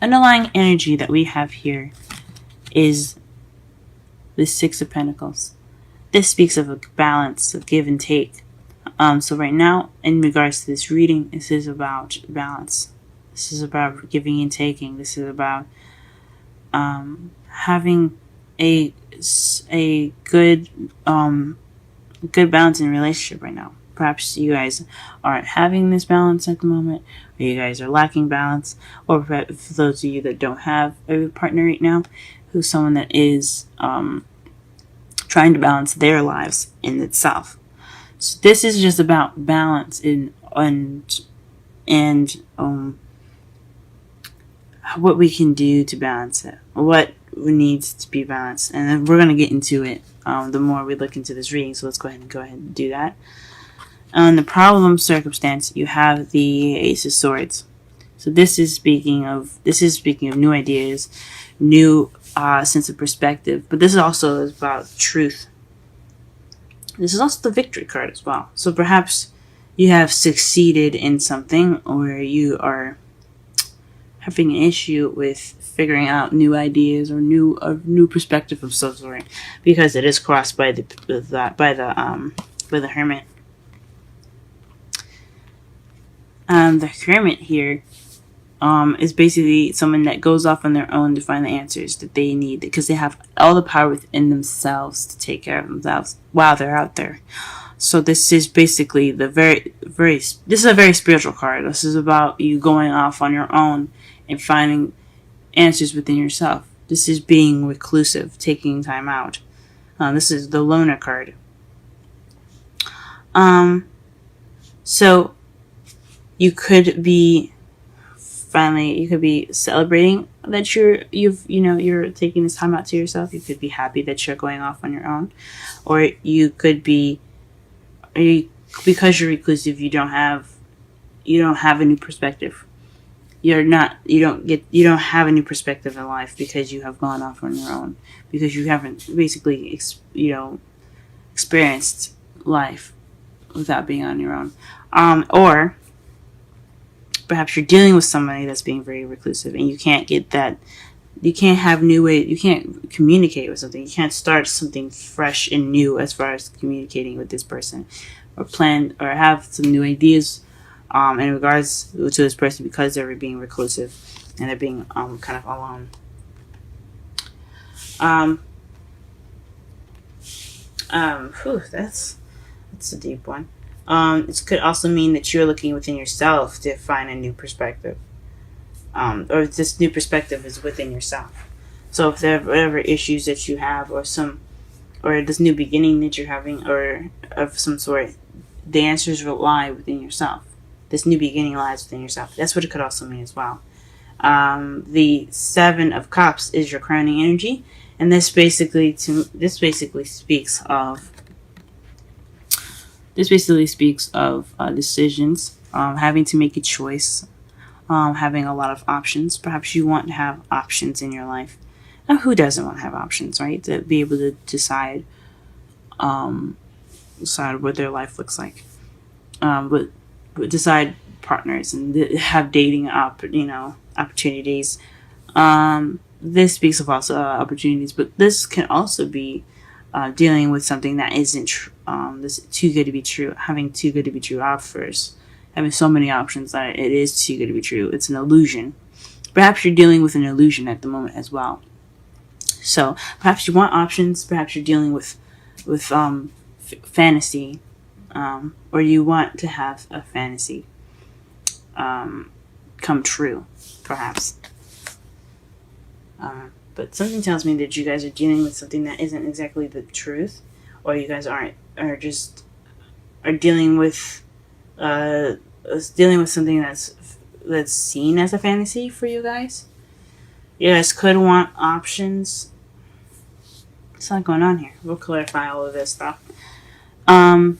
underlying energy that we have here is the Six of Pentacles. This speaks of a balance, of give and take. So right now, in regards to this reading, this is about balance. This is about giving and taking. This is about having a good good balance in relationship right now. Perhaps you guys aren't having this balance at the moment, or you guys are lacking balance, or for those of you that don't have a partner right now, who's someone that is trying to balance their lives in itself. So this is just about balance and what we can do to balance it, what needs to be balanced, and then we're going to get into it the more we look into this reading. So let's go ahead and do that. On the problem circumstance, you have the Ace of Swords. So this is speaking of new ideas, new sense of perspective, but this is also about truth. This is also the victory card as well. So perhaps you have succeeded in something, or you are having an issue with figuring out new ideas or new perspective of some sort, because it is crossed by the Hermit. The Hermit here is basically someone that goes off on their own to find the answers that they need, because they have all the power within themselves to take care of themselves while they're out there. So this is basically this is a very spiritual card. This is about you going off on your own and finding answers within yourself. This is being reclusive, taking time out. This is the Loner card. So you could be celebrating that you're taking this time out to yourself. You could be happy that you're going off on your own, or you could be, because you're reclusive, you don't have a new perspective. You don't have a new perspective in life because you have gone off on your own, because you haven't basically experienced life without being on your own. Or perhaps you're dealing with somebody that's being very reclusive, and you can't communicate with something. You can't start something fresh and new as far as communicating with this person, or plan or have some new ideas in regards to this person, because they're being reclusive and they're being kind of alone. That's a deep one. It could also mean that you're looking within yourself to find a new perspective, or this new perspective is within yourself. So if there are whatever issues that you have, or this new beginning that you're having, or of some sort, the answers will lie within yourself. This new beginning lies within yourself. That's what it could also mean as well. The Seven of Cups is your crowning energy, and this basically speaks of decisions, having to make a choice, having a lot of options. Perhaps you want to have options in your life. Now, who doesn't want to have options, right? To be able to decide what their life looks like. But decide partners and have dating opportunities. This speaks of also opportunities, but this can also be dealing with something that isn't this too good to be true, having too good to be true offers, having so many options that it is too good to be true. It's an illusion. Perhaps you're dealing with an illusion at the moment as well. So perhaps you want options. Perhaps you're dealing with fantasy, or you want to have a fantasy come true, perhaps. But something tells me that you guys are dealing with something that isn't exactly the truth, or you guys are dealing with something that's seen as a fantasy for you guys. You guys could want options. What's not going on here? We'll clarify all of this stuff. In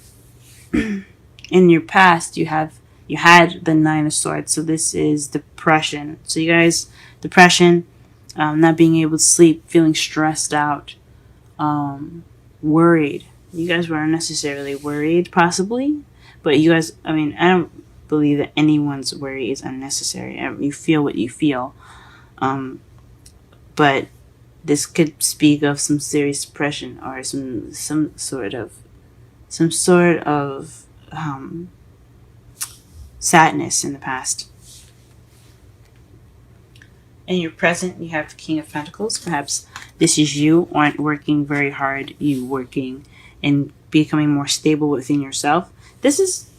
your past, you had the Nine of Swords, so this is depression. So you guys, depression, not being able to sleep, feeling stressed out, worried. You guys were unnecessarily worried, possibly, but you guys, I don't believe that anyone's worry is unnecessary. You feel what you feel. But this could speak of some serious depression or some sort of sadness in the past. In your present, you have the King of Pentacles. Perhaps this is you aren't working very hard. You working and becoming more stable within yourself. This is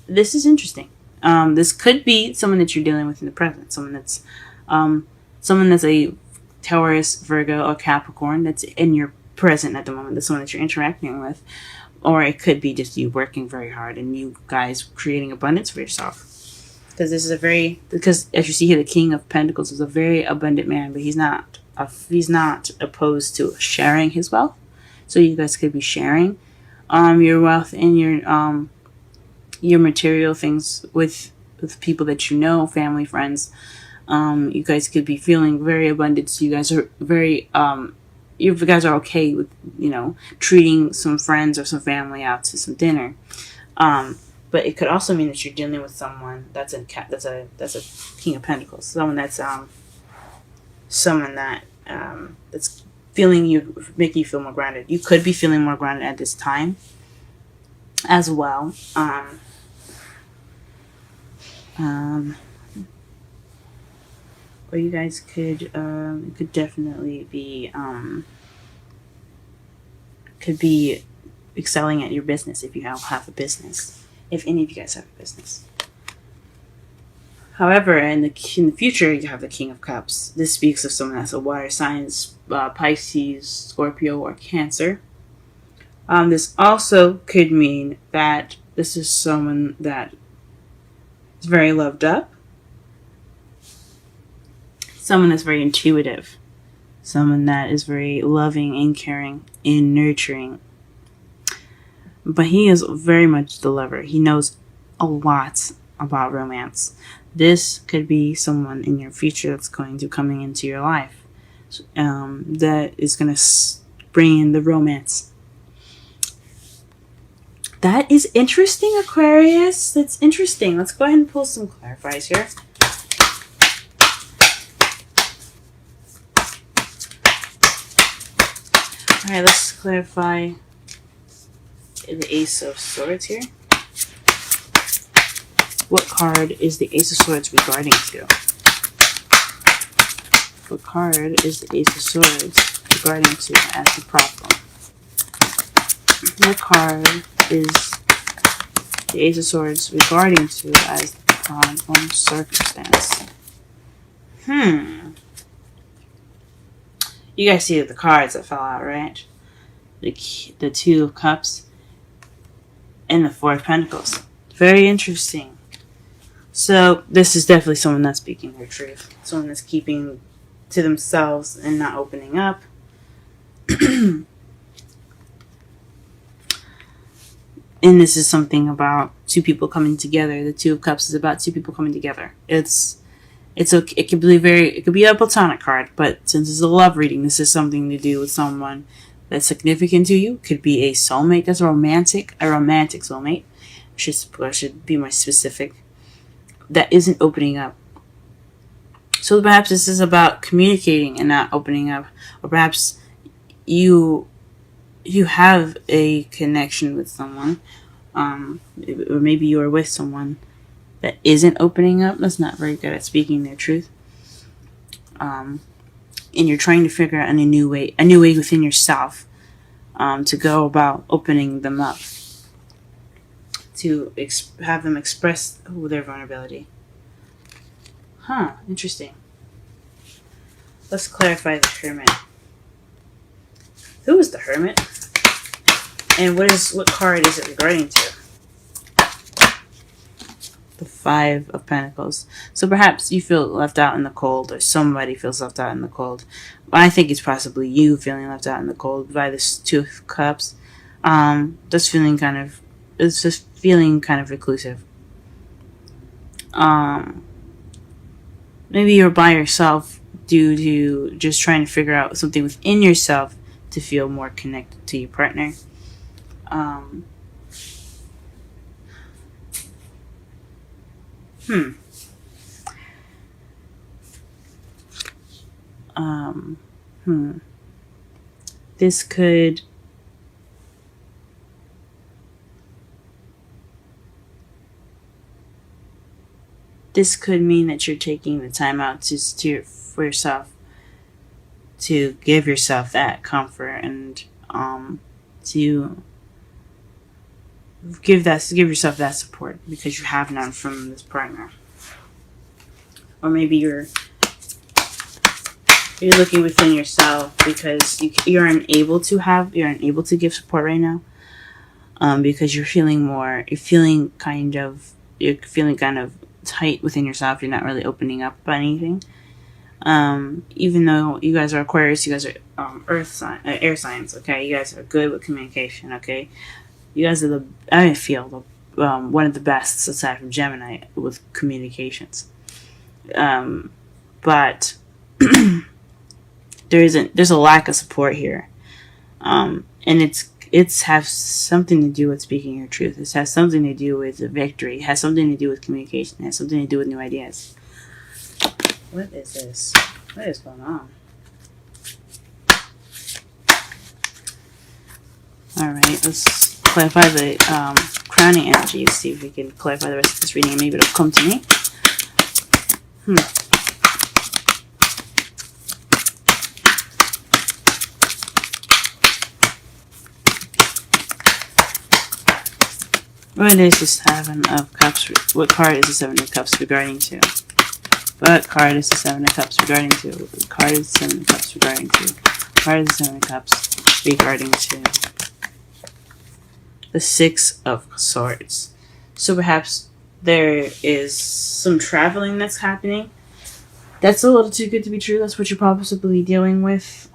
interesting. This could be someone that you're dealing with in the present. Someone that's a Taurus, Virgo, or Capricorn that's in your present at the moment. That's someone that you're interacting with. Or it could be just you working very hard and you guys creating abundance for yourself. Because as you see here, the King of Pentacles is a very abundant man, but he's not opposed to sharing his wealth. So you guys could be sharing your wealth and your material things with people that you know, family, friends. You guys could be feeling very abundant. So you guys are very you guys are okay with treating some friends or some family out to some dinner. But it could also mean that you're dealing with someone that's a King of Pentacles, someone that's making you feel more grounded. You could be feeling more grounded at this time as well. Or you guys could definitely be excelling at your business if you have a business. If any of you guys have a business. However, in the future, you have the King of Cups. This speaks of someone that's a water sign, Pisces, Scorpio, or Cancer. This also could mean that this is someone that is very loved up. Someone that's very intuitive. Someone that is very loving and caring and nurturing. But he is very much the lover. He knows a lot about romance. This could be someone in your future that's going to coming into your life. That is going to bring in the romance. That is interesting, Aquarius. That's interesting. Let's go ahead and pull some clarifiers here. Alright, let's clarify the Ace of Swords here. What card is the Ace of Swords regarding to? What card is the Ace of Swords regarding to as the problem? What card is the Ace of Swords regarding to as the problem circumstance? You guys see the cards that fell out, right? The Two of Cups and the Four of Pentacles. Very interesting. So this is definitely someone that's speaking their truth. Someone that's keeping to themselves and not opening up. And this is something about two people coming together. The Two of Cups is about two people coming together. It could be a platonic card, but since it's a love reading, this is something to do with someone that's significant to you. Could be a soulmate that's a romantic soulmate. Should be more specific. That isn't opening up. So perhaps this is about communicating and not opening up, or perhaps you have a connection with someone, or maybe you are with someone that isn't opening up, that's not very good at speaking their truth. And you're trying to figure out a new way within yourself to go about opening them up, to have them express their vulnerability. Interesting. Let's clarify the Hermit. Who is the Hermit? And what card is it regarding to? The Five of Pentacles. So perhaps you feel left out in the cold, or somebody feels left out in the cold. I think it's possibly you feeling left out in the cold by this Two of Cups. It's just feeling kind of reclusive. Maybe you're by yourself due to just trying to figure out something within yourself to feel more connected to your partner. Um, this could mean that you're taking the time out for yourself, to give yourself that comfort, and to give yourself that support, because you have none from this partner. Or maybe you're looking within yourself because you're unable to give support right now, because you're feeling kind of tight within yourself. You're not really opening up about anything. Even though you guys are Aquarius, you guys are air signs. Okay, you guys are good with communication. Okay, you guys are I feel one of the best aside from Gemini with communications. But there's a lack of support here, and it's has something to do with speaking your truth. It has something to do with the victory. It has something to do with communication. It has something to do with new ideas. What is this? What is going on? Alright, let's clarify the crowning energy. See if we can clarify the rest of this reading, and maybe it'll come to me. What is the Seven of Cups? What card is the Seven of Cups regarding to? What card is the Seven of Cups regarding to? What card is the Seven of Cups regarding to? What card is the Seven of Cups regarding to? The Six of Swords. So perhaps there is some traveling that's happening. That's a little too good to be true. That's what you're possibly dealing with.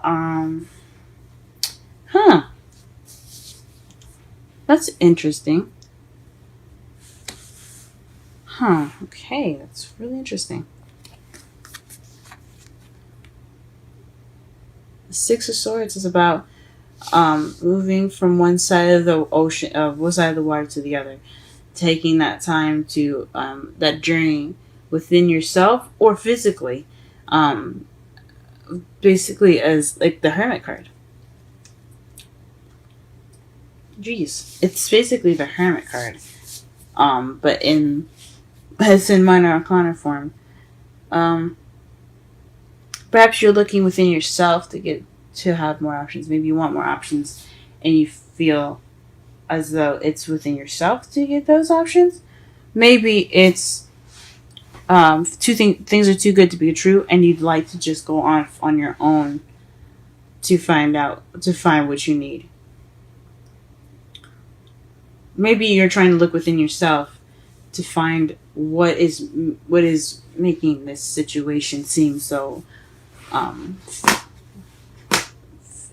That's interesting. Okay, that's really interesting. The Six of Swords is about moving from one side of the ocean, one side of the water to the other, taking that time to that journey within yourself or physically, basically as like the Hermit card. Jeez, it's basically the Hermit card, but it's in minor arcana form. Perhaps you're looking within yourself to have more options. Maybe you want more options, and you feel as though it's within yourself to get those options. Maybe it's things are too good to be true, and you'd like to just go on your own to find what you need. Maybe you're trying to look within yourself to find what is making this situation seem so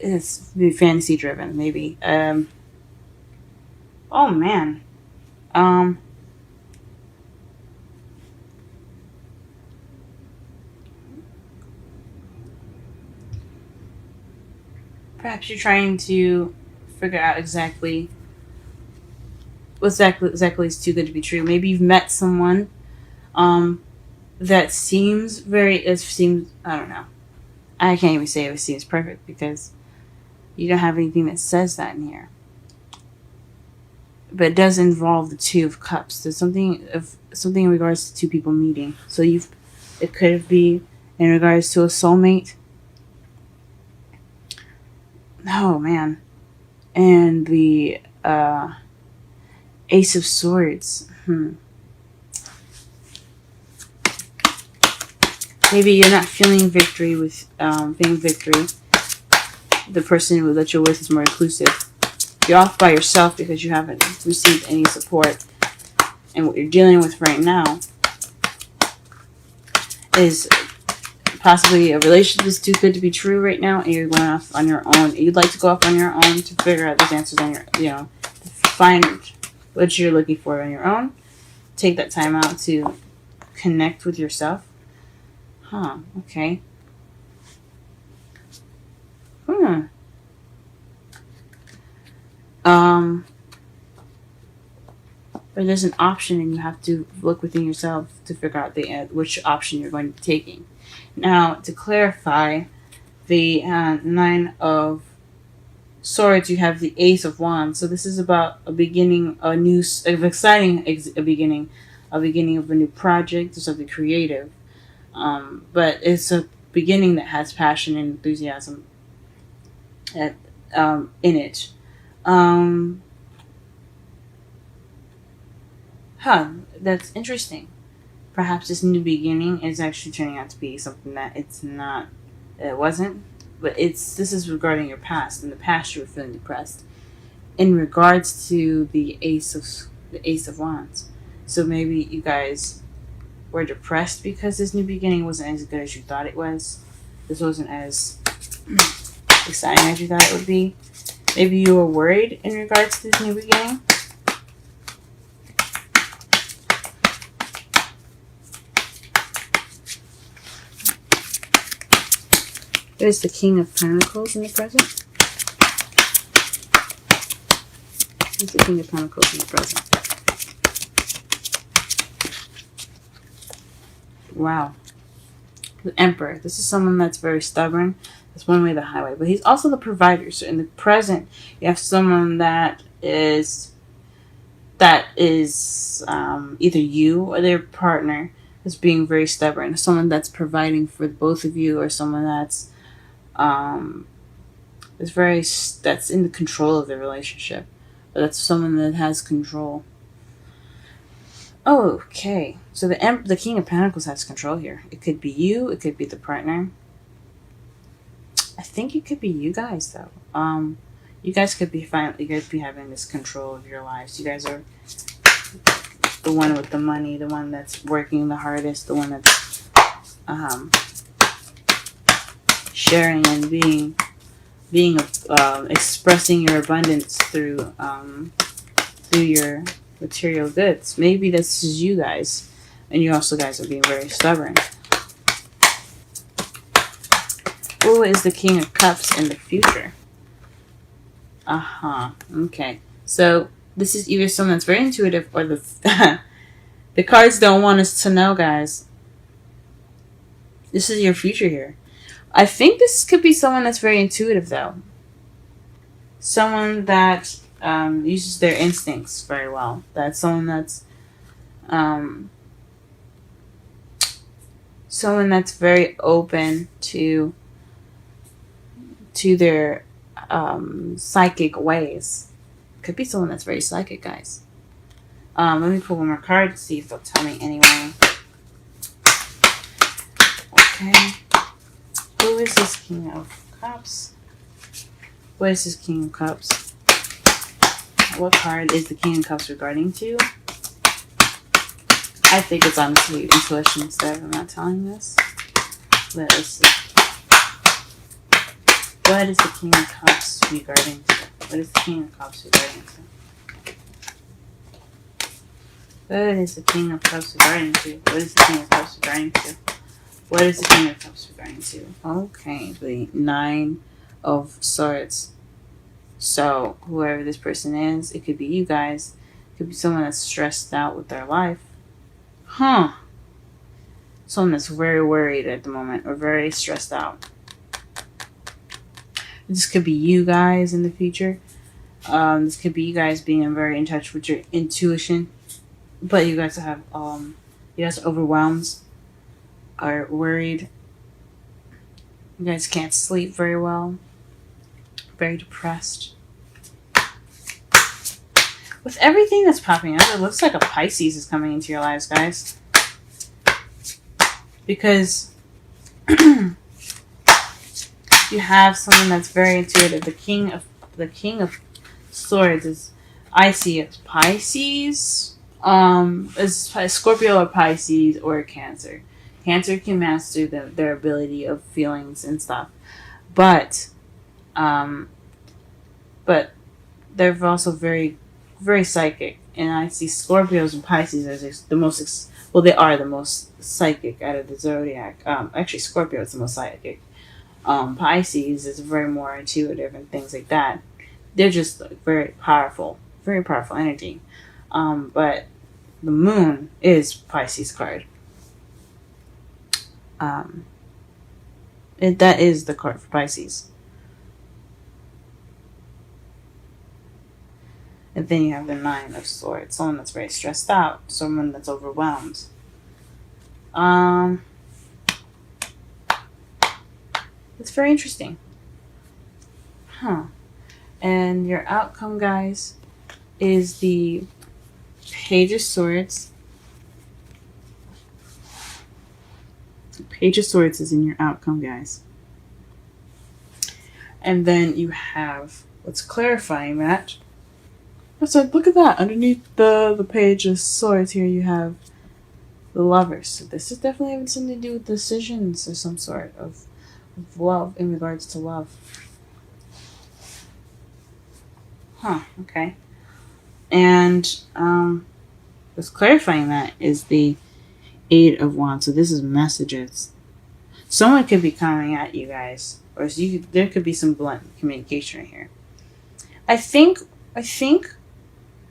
it's fantasy driven, maybe. Oh man. Perhaps you're trying to figure out exactly what exactly is too good to be true. Maybe you've met someone that seems I don't know. I can't even say it seems perfect because you don't have anything that says that in here. But it does involve the Two of Cups. There's something in regards to two people meeting. So it could be in regards to a soulmate. Oh man. And the Ace of Swords. Maybe you're not feeling victory with victory. The person that you're with is more inclusive. You're off by yourself because you haven't received any support. And what you're dealing with right now is possibly a relationship that's too good to be true right now, and you're going off on your own. You'd like to go off on your own to figure out those answers on to find what you're looking for on your own. Take that time out to connect with yourself. Okay. Or there's an option, and you have to look within yourself to figure out which option you're going to be taking. Now, to clarify, the Nine of Swords, you have the Ace of Wands. So this is about a beginning, a beginning, of a new project or something creative. But it's a beginning that has passion and enthusiasm in it. Um, that's interesting. Perhaps this new beginning is actually turning out to be something that it wasn't. But this is regarding your past. In the past, you were feeling depressed. In regards to the Ace of Wands, so maybe you guys were depressed because this new beginning wasn't as good as you thought it was. This wasn't as exciting as you thought it would be. Maybe you were worried in regards to this new beginning. There's the King of Pentacles in the present. There's the King of Pentacles in the present. Wow. The Emperor. This is someone that's very stubborn. That's one way the highway. But he's also the provider. So in the present, you have someone that is either you or their partner is being very stubborn. Someone that's providing for both of you, or someone that's that's in the control of the relationship. But that's someone that has control. Oh, okay. So the King of Pentacles has control here. It could be you. It could be the partner. I think it could be you guys, though. You guys could be having this control of your lives. You guys are the one with the money, the one that's working the hardest, the one that's sharing and being expressing your abundance through your material goods. Maybe this is you guys, and you also guys are being very stubborn. Who is the King of Cups in the future? Okay. So this is either someone that's very intuitive, or the cards don't want us to know, guys. This is your future here. I think this could be someone that's very intuitive, though. Someone that uses their instincts very well. That's someone that's very open to their psychic ways. Could be someone that's very psychic, guys. Let me pull one more card to see if they'll tell me anyway. Okay. Who is this King of Cups? What is this King of Cups? What card is the King of Cups regarding to? I think it's honestly intuition instead. I'm not telling this. Let us see. What is the King of Cups regarding to? What is the King of Cups regarding to? What is the King of Cups regarding to? What is the King of Cups regarding to? What is the King of Cups regarding to? Okay, the Nine of Swords. So, whoever this person is, it could be you guys. It could be someone that's stressed out with their life. Someone that's very worried at the moment, or very stressed out. This could be you guys in the future. This could be you guys being very in touch with your intuition. But you guys have, you guys are overwhelmed, are worried. You guys can't sleep very well. Very depressed. With everything that's popping up, it looks like a Pisces is coming into your lives, guys. Because you have someone that's very intuitive. The King of Swords is, I see it, Pisces. Is Scorpio or Pisces or Cancer. Cancer can master their ability of feelings and stuff, but they're also very, very psychic. And I see Scorpios and Pisces as the most. They are the most psychic out of the zodiac. Actually, Scorpio is the most psychic. Pisces is very more intuitive and things like that. They're just very powerful energy. But the Moon is Pisces card. That is the card for Pisces. And then you have the Nine of Swords. Someone that's very stressed out. Someone that's overwhelmed. It's very interesting. And your outcome, guys, is the Page of Swords. The Page of Swords is in your outcome, guys. And then you have, what's clarifying that. So look at that. Underneath the Page of Swords here, you have the Lovers. So this is definitely having something to do with decisions or some sort of love, in regards to love. Okay. And what's clarifying that is the Eight of Wands. So this is messages. Someone could be coming at you guys, or there could be some blunt communication right here. I think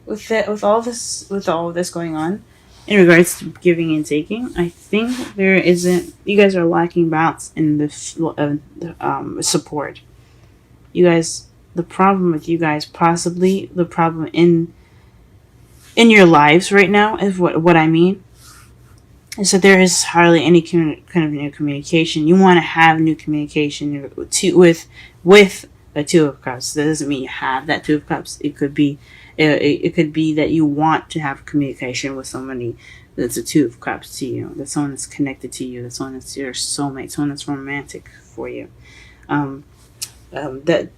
with all of this going on, in regards to giving and taking, I think you guys are lacking balance in the support. You guys, the problem with you guys, possibly the problem in your lives right now, is what I mean, is that there is hardly any kind of new communication. You want to have new communication with the Two of Cups. That doesn't mean you have that Two of Cups. It could be that you want to have communication with somebody that's a Two of Cups to you. That's someone that's connected to you. That's someone that's your soulmate. Someone that's romantic for you. That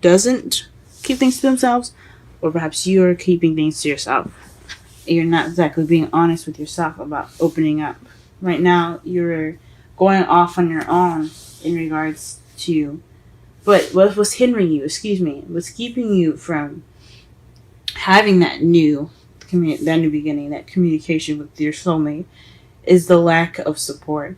doesn't keep things to themselves, or perhaps you're keeping things to yourself. You're not exactly being honest with yourself about opening up. Right now, you're going off on your own in regards to. But what was hindering you, what's keeping you from having that new beginning, that communication with your soulmate, is the lack of support.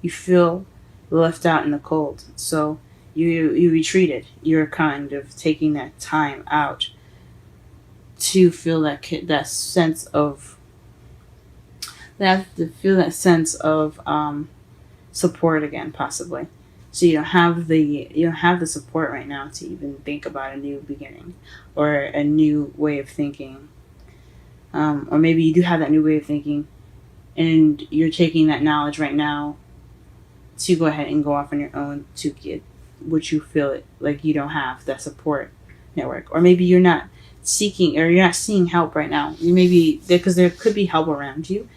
You feel left out in the cold, so you retreated. You're kind of taking that time out to feel that sense of support again, possibly. So you don't have the support right now to even think about a new beginning or a new way of thinking. Or maybe you do have that new way of thinking, and you're taking that knowledge right now to go ahead and go off on your own to get what you feel like you don't have, that support network. Or maybe you're not seeking, or you're not seeing help right now. You maybe because there could be help around you,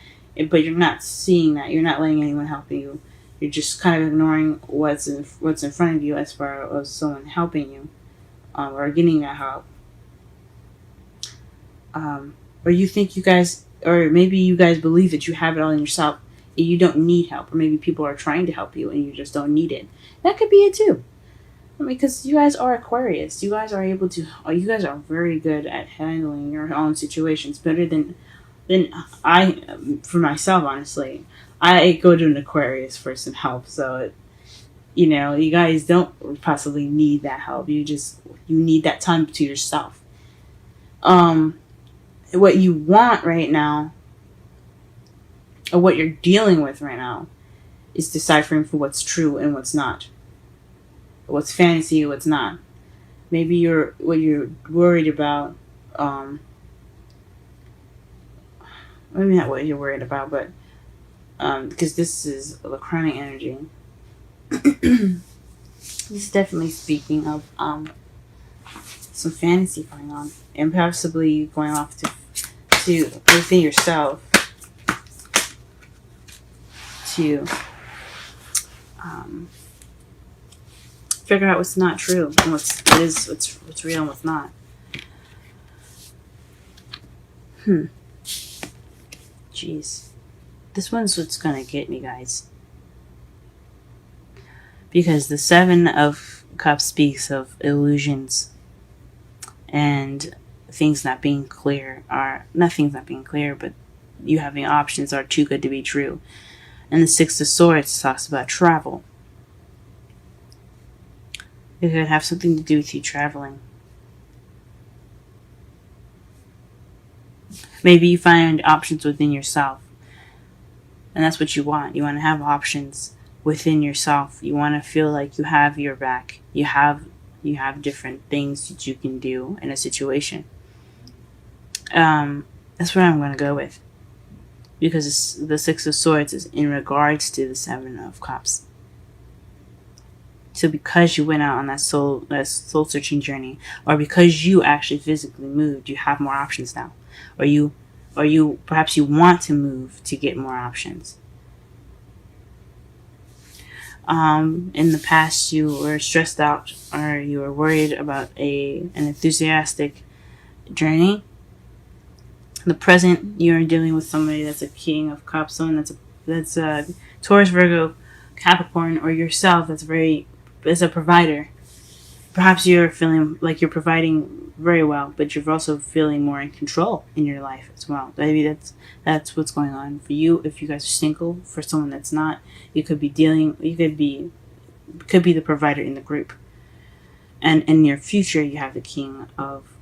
but you're not seeing that. You're not letting anyone help you. You're just kind of ignoring what's in front of you as far as someone helping you, or getting that help. Or you think you guys, or maybe you guys believe that you have it all in yourself and you don't need help, or maybe people are trying to help you and you just don't need it. That could be it too. I mean, because you guys are Aquarius. You guys are very good at handling your own situations, better than I, for myself, honestly. I go to an Aquarius for some help, so you guys don't possibly need that help. You need that time to yourself. What you want right now, or what you're dealing with right now, is deciphering for what's true and what's not. What's fantasy, what's not. Maybe what you're worried about. Maybe not what you're worried about, but because this is the crowning energy. This is definitely speaking of some fantasy going on, and possibly going off to within yourself to figure out what's not true and what's real and what's not. Jeez. This one's what's gonna get me, guys. Because the Seven of Cups speaks of illusions and things not being clear, nothing's not being clear, but you having options are too good to be true. And the Six of Swords talks about travel. It could have something to do with you traveling. Maybe you find options within yourself. And that's what you want. You want to have options within yourself. You want to feel like you have your back. You have different things that you can do in a situation. That's what I'm going to go with. Because the Six of Swords is in regards to the Seven of Cups. So because you went out on that soul searching journey, or because you actually physically moved, you have more options now. Or perhaps you want to move to get more options. In the past, you were stressed out, or you were worried about an enthusiastic journey. In the present, you're dealing with somebody that's a King of Cups, someone that's a Taurus, Virgo, Capricorn, or yourself that's a provider. Perhaps you're feeling like you're providing very well, but you're also feeling more in control in your life as well. Maybe that's what's going on for you. If you guys are single, for someone that's not, you could be the provider in the group. And in your future, you have the King of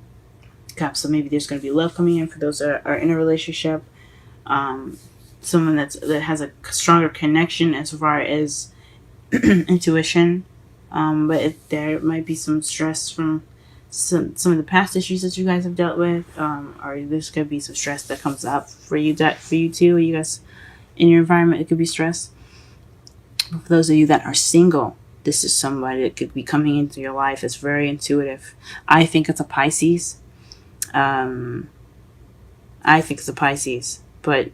Cups. So maybe there's going to be love coming in for those that are in a relationship. Someone that has a stronger connection as far as intuition. But there might be some stress from some of the past issues that you guys have dealt with, or there's could be some stress that comes up for you too. You guys in your environment, it could be stress. For those of you that are single, this is somebody that could be coming into your life that's very intuitive. I think it's a Pisces. But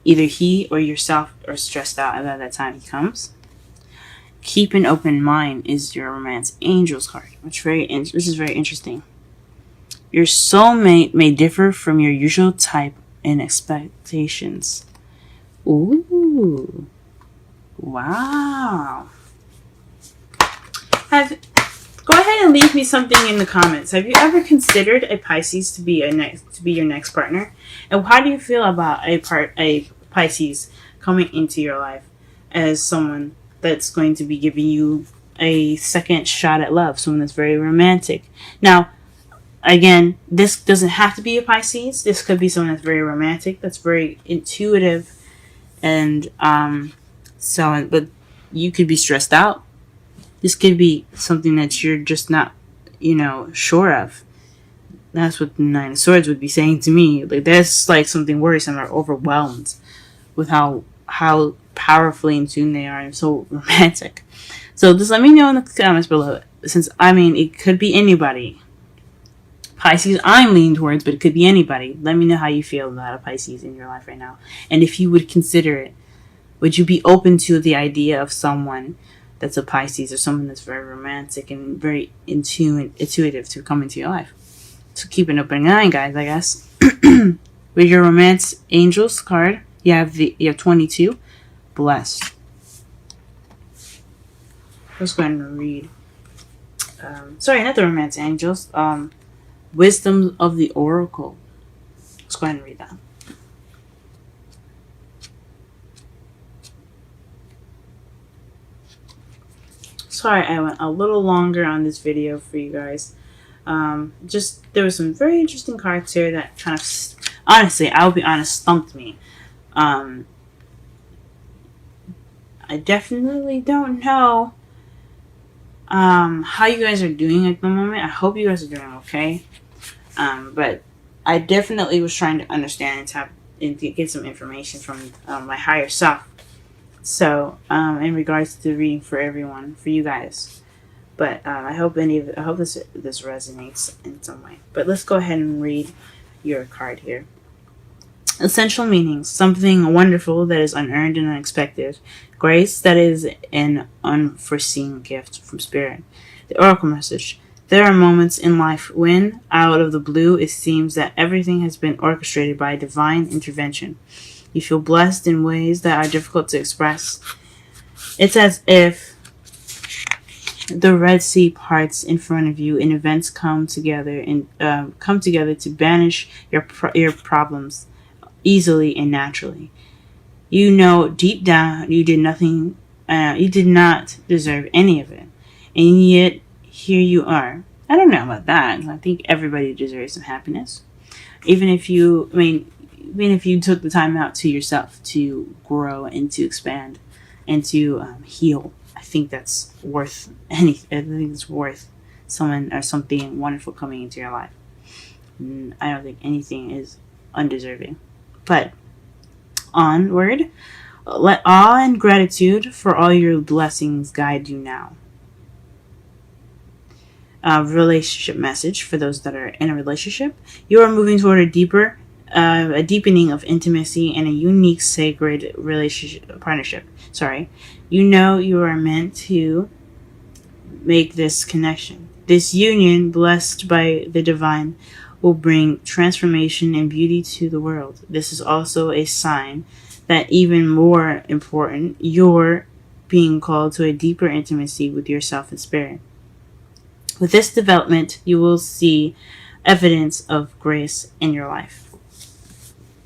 either he or yourself are stressed out at that time he comes. Keep an open mind is your romance angels card, which this is very interesting. Your soulmate may differ from your usual type and expectations. Ooh, wow. Go ahead and leave me something in the comments. Have you ever considered a Pisces to be your next partner? And how do you feel about a Pisces coming into your life as someone that's going to be giving you a second shot at love, someone that's very romantic? Now, again, this doesn't have to be a Pisces. This could be someone that's very romantic, that's very intuitive, and but you could be stressed out. This could be something that you're just not, sure of. That's what the Nine of Swords would be saying to me. Like, that's like something worrisome, or overwhelmed with how powerfully in tune they are and so romantic. So just let me know in the comments below. Since, it could be anybody. Pisces, I'm leaning towards, but it could be anybody. Let me know how you feel about a Pisces in your life right now. And if you would consider it, would you be open to the idea of someone that's a Pisces, or someone that's very romantic and very intuitive to come into your life? So keep an open eye, guys, I guess. With your romance angels card, you have 22. Blessed. Let's go ahead and read. Sorry, not the romance angels. Wisdom of the Oracle. Let's go ahead and read that. Sorry, I went a little longer on this video for you guys. There were some very interesting cards here that kind of, honestly, I'll be honest, stumped me. I definitely don't know how you guys are doing at the moment. I hope you guys are doing okay. But I definitely was trying to understand and to get some information from my higher self. So, in regards to the reading for everyone, for you guys. But I hope this resonates in some way. But let's go ahead and read your card here. Essential meanings: something wonderful that is unearned and unexpected. Grace that is an unforeseen gift from Spirit. The Oracle message: there are moments in life when, out of the blue, it seems that everything has been orchestrated by divine intervention. You feel blessed in ways that are difficult to express. It's as if the Red Sea parts in front of you, and events come together to banish your problems easily and naturally. You know deep down you did nothing. You did not deserve any of it, and yet here you are. I don't know about that. I think everybody deserves some happiness, even if even if you took the time out to yourself to grow and to expand and to heal, I think that's worth anything. I think it's worth someone or something wonderful coming into your life. I don't think anything is undeserving. But onward, let awe and gratitude for all your blessings guide you now. Relationship message for those that are in a relationship. You are moving toward a deepening of intimacy and a unique sacred partnership. You know you are meant to make this connection. This union, blessed by the divine, will bring transformation and beauty to the world. This is also a sign that, even more important, you're being called to a deeper intimacy with yourself and spirit. With this development, you will see evidence of grace in your life.